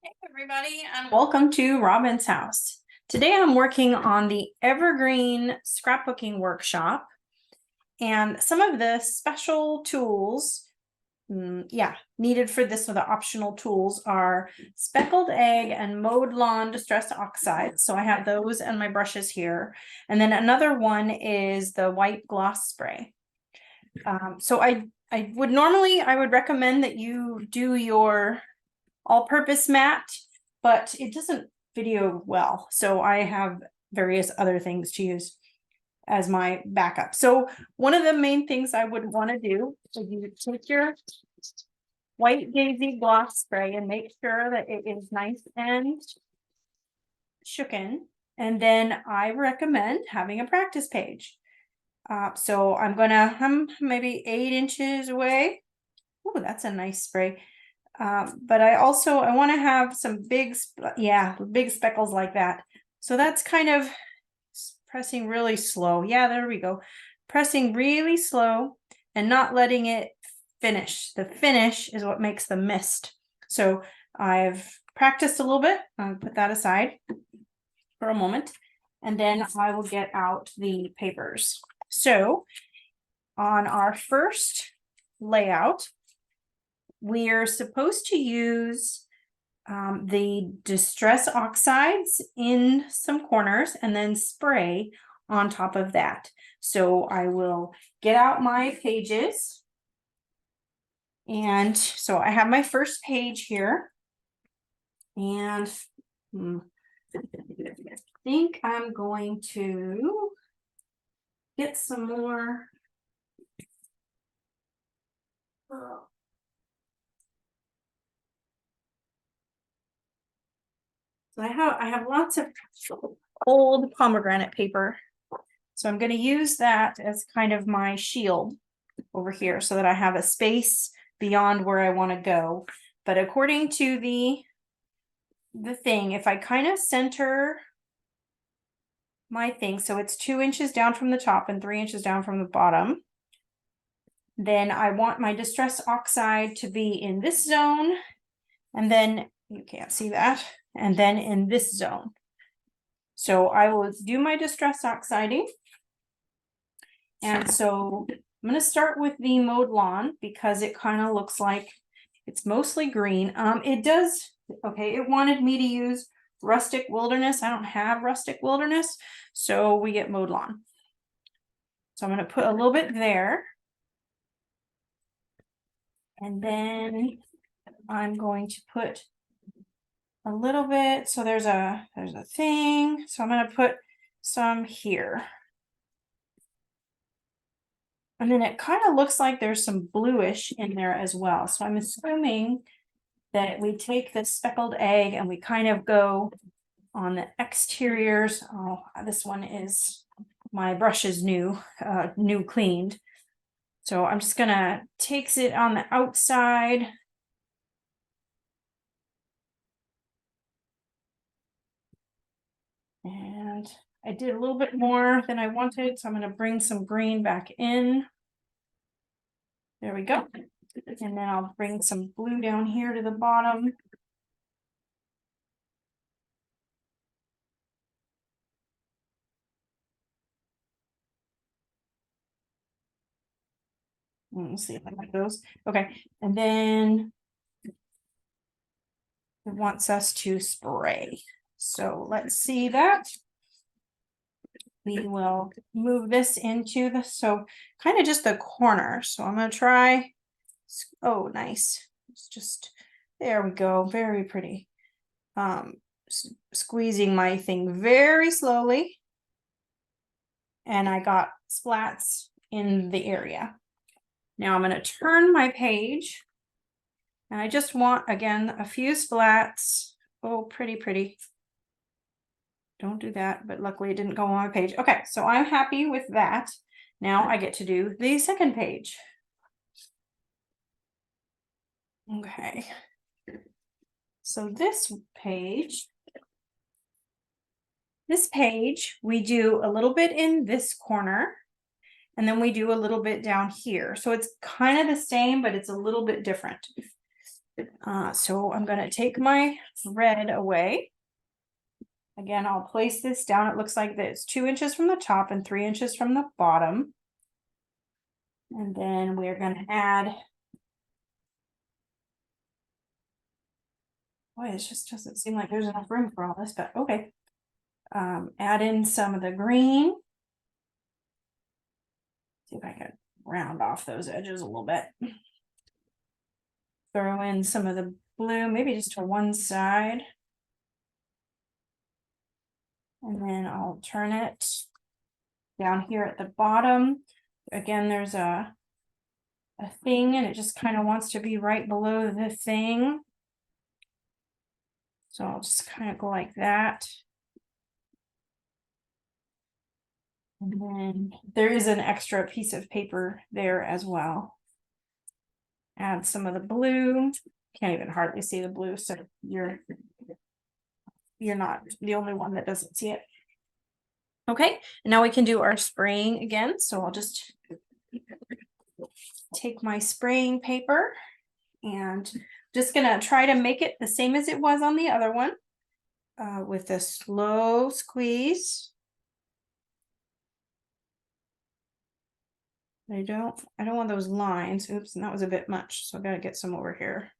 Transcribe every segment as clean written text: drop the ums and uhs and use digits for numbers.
Hey everybody, and welcome to Robin's house. Today I'm working on the Evergreen scrapbooking workshop, and some of the special tools needed for this, so the optional tools are speckled egg and mowed lawn distress oxide. So I have those and my brushes here, and then another one is the white gloss spray. So I would recommend that you do your all-purpose mat, but it doesn't video well, so I have various other things to use as my backup. So one of the main things I would want to do is you take your white daisy gloss spray and make sure that it is nice and shooken, and then I recommend having a practice page. So I'm maybe 8 inches away. Oh, that's a nice spray. But I want to have some big speckles like that. So that's kind of pressing really slow. Yeah, there we go. Pressing really slow and not letting it finish. The finish is what makes the mist. So I've practiced a little bit. I'll put that aside for a moment, and then I will get out the papers. So on our first layout, we're supposed to use the distress oxides in some corners and then spray on top of that. So I will get out my pages. And so I have my first page here. And I think I'm going to get some more. So I have lots of old pomegranate paper. So I'm going to use that as kind of my shield over here so that I have a space beyond where I want to go. But according to the thing, if I kind of center my thing, so it's 2 inches down from the top and 3 inches down from the bottom, then I want my distress oxide to be in this zone, and then you can't see that, and then in this zone. So I will do my distress oxiding. And so I'm going to start with the mowed lawn because it kind of looks like it's mostly green. It wanted me to use rustic wilderness. I don't have rustic wilderness, so we get mowed lawn. So I'm going to put a little bit there. And then I'm going to put a little bit. So there's a thing. So I'm going to put some here. And then it kind of looks like there's some bluish in there as well. So I'm assuming that we take the speckled egg and we kind of go on the exteriors. Oh, this one is, my brush is new cleaned. So I'm just gonna take it on the outside. And I did a little bit more than I wanted, so I'm gonna bring some green back in. There we go. And then I'll bring some blue down here to the bottom. Let's see if I like those. Okay, and then it wants us to spray. So let's see that. We will move this into so kind of just the corner. So I'm going to try. Oh, nice. It's just, there we go. Very pretty. Squeezing my thing very slowly. And I got splats in the area. Now I'm going to turn my page. And I just want, again, a few splats. Oh, pretty. Don't do that, but luckily it didn't go on my page. Okay, so I'm happy with that. Now I get to do the second page. Okay. So this page, we do a little bit in this corner, and then we do a little bit down here. So it's kind of the same, but it's a little bit different. So I'm going to take my red away. Again, I'll place this down. It looks like this, 2 inches from the top and 3 inches from the bottom. And then we're going to add, boy, it just doesn't seem like there's enough room for all this, but okay. Add in some of the green. See if I can round off those edges a little bit. Throw in some of the blue, maybe just to one side. And then I'll turn it down here at the bottom. Again, there's a thing and it just kind of wants to be right below the thing. So I'll just kind of go like that. And then there is an extra piece of paper there as well. Add some of the blue. Can't even hardly see the blue, so you're not the only one that doesn't see it. Okay, and now we can do our spraying again. So I'll just take my spraying paper and just gonna try to make it the same as it was on the other one, with a slow squeeze. I don't want those lines. Oops, and that was a bit much. So I gotta get some over here.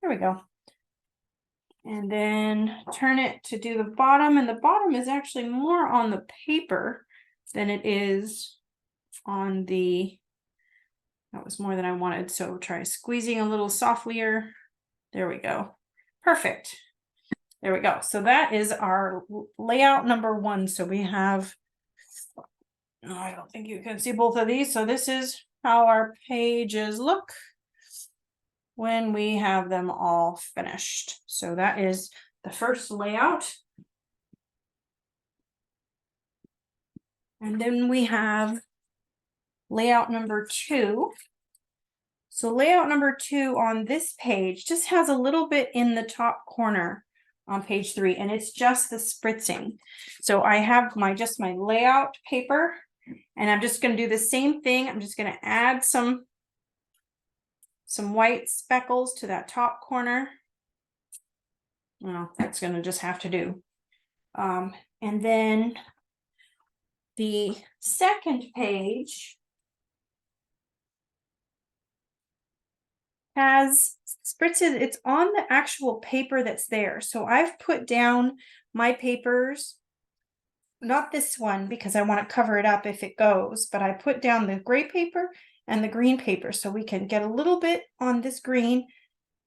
There we go. And then turn it to do the bottom, and the bottom is actually more on the paper than it is on the, that was more than I wanted. So try squeezing a little softlier. There we go. Perfect. There we go. So that is our layout number 1. So we have, oh, I don't think you can see both of these. So this is how our pages look when we have them all finished. So that is the first layout. And then we have layout number 2. So layout number 2 on this page just has a little bit in the top corner on page 3, and it's just the spritzing. So I have my layout paper, and I'm just going to do the same thing. I'm just going to add some white speckles to that top corner. Well, that's going to just have to do. And then the second page has spritzes. It's on the actual paper that's there. So I've put down my papers, not this one because I want to cover it up if it goes, but I put down the gray paper and the green paper so we can get a little bit on this green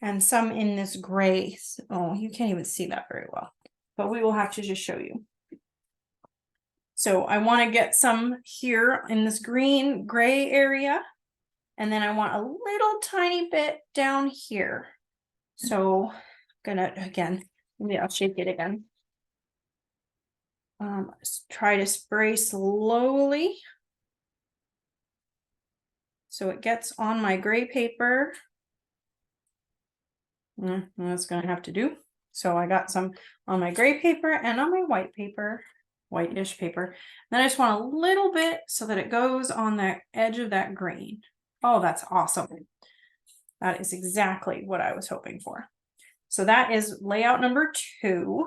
and some in this gray. Oh, you can't even see that very well, but we will have to just show you. So I want to get some here in this green gray area, and then I want a little tiny bit down here. So I'm gonna, again, maybe I'll shake it again. Try to spray slowly so it gets on my gray paper. That's gonna have to do. So I got some on my gray paper and on my white paper, whitish paper. Then I just want a little bit so that it goes on the edge of that green. Oh, that's awesome. That is exactly what I was hoping for. So that is layout number 2.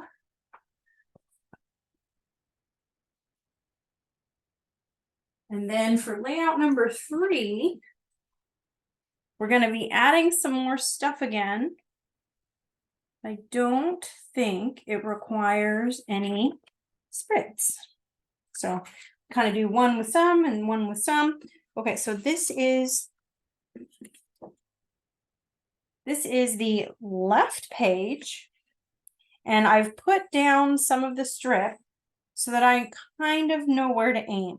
And then for layout number 3, we're going to be adding some more stuff again. I don't think it requires any spritz. So kind of do one with some and one with some. Okay, so this is the left page, and I've put down some of the strip so that I kind of know where to aim.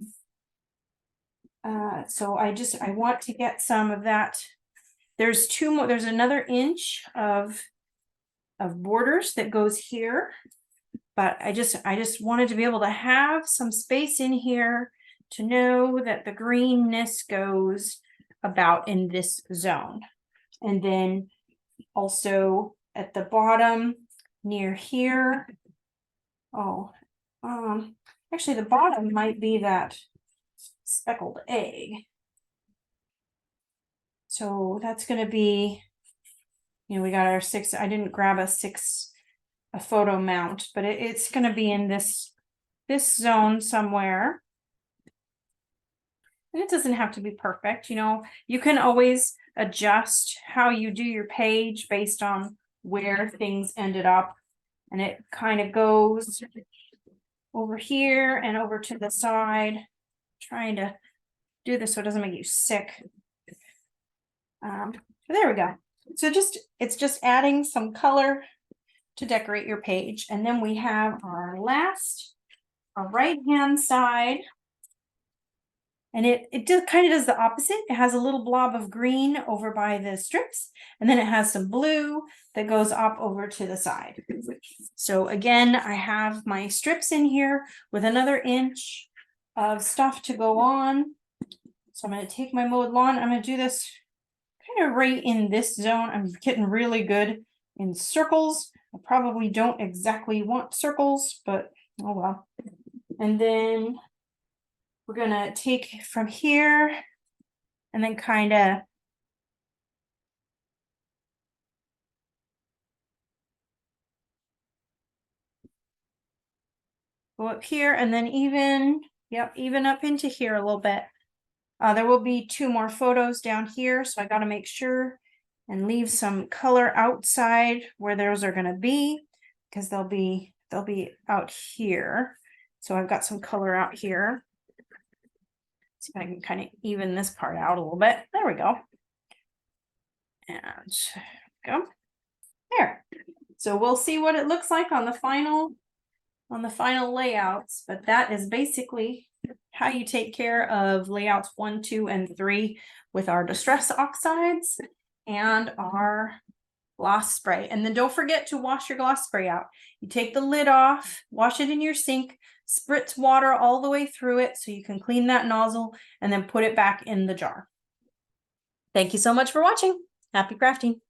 So I want to get some of that. There's 2 more, there's another inch of borders that goes here, but I just wanted to be able to have some space in here to know that the greenness goes about in this zone. And then also at the bottom near here, actually the bottom might be that speckled egg. So that's going to be we got our 6. I didn't grab a photo mount, but it's going to be in this zone somewhere. And it doesn't have to be perfect. You can always adjust how you do your page based on where things ended up. And it kind of goes over here and over to the side, trying to do this so it doesn't make you sick. There we go. So it's just adding some color to decorate your page. And then we have our right hand side. And it kind of does the opposite. It has a little blob of green over by the strips, and then it has some blue that goes up over to the side. So again, I have my strips in here with another inch of stuff to go on. So I'm going to take my mowed lawn. I'm going to do this kind of right in this zone. I'm getting really good in circles. I probably don't exactly want circles, but oh well. And then we're going to take from here and then kind of go up here and then even up into here a little bit. There will be 2 more photos down here, so I got to make sure and leave some color outside where those are going to be, because they'll be out here. So I've got some color out here. See if I can kind of even this part out a little bit. There we go. And go there. So we'll see what it looks like on the final layouts, but that is basically how you take care of layouts 1, 2, and 3 with our distress oxides and our gloss spray. And then don't forget to wash your gloss spray out. You take the lid off, wash it in your sink, spritz water all the way through it so you can clean that nozzle, and then put it back in the jar. Thank you so much for watching. Happy crafting.